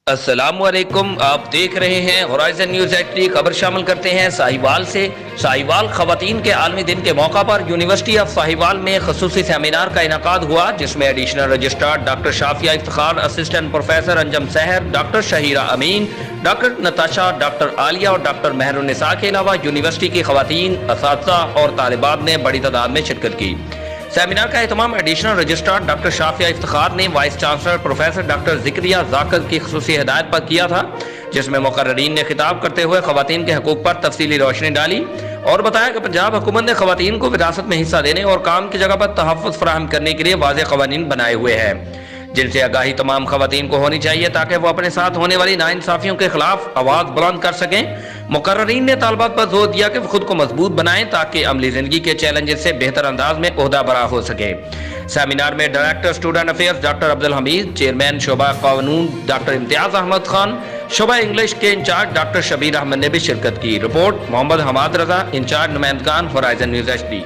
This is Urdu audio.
السلام علیکم، آپ دیکھ رہے ہیں ہورائزن نیوز ایچ۔ خبر شامل کرتے ہیں ساہیوال سے۔ ساہیوال خواتین کے عالمی دن کے موقع پر یونیورسٹی آف ساہیوال میں خصوصی سیمینار کا انعقاد ہوا، جس میں additional registrar doctor Shafia Iftikhar, assistant professor Anjum Sehar, doctor Shaheera Amin, doctor Natasha, doctor Alia اور ڈاکٹر مہر النساء کے علاوہ یونیورسٹی کی خواتین، اساتذہ اور طالبات نے بڑی تعداد میں شرکت کی۔ سیمینار کا اہتمام additional registrar doctor Shafia Iftikhar نے vice chancellor professor doctor Zakariya Zakir کی خصوصی ہدایت پر کیا تھا، جس میں مقررین نے خطاب کرتے ہوئے خواتین کے حقوق پر تفصیلی روشنی ڈالی اور بتایا کہ پنجاب حکومت نے خواتین کو وراثت میں حصہ دینے اور کام کی جگہ پر تحفظ فراہم کرنے کے لیے واضح قوانین بنائے ہوئے ہیں، جن سے آگاہی تمام خواتین کو ہونی چاہیے تاکہ وہ اپنے ساتھ ہونے والی ناانصافیوں کے خلاف آواز بلند کر سکیں۔ مقررین نے طالبات پر زور دیا کہ وہ خود کو مضبوط بنائیں تاکہ عملی زندگی کے چیلنجز سے بہتر انداز میں عہدہ برا ہو سکے۔ سیمینار میں director student affairs doctor Abdul Hamid, chairman شعبہ قانون ڈاکٹر امتیاز احمد خان، شعبہ انگلش کے انچارج ڈاکٹر شبیر احمد نے بھی شرکت کی۔ رپورٹ محمد حماد رضا، انچارج نمائندگان ہورائزن نیوز ایچ ڈی۔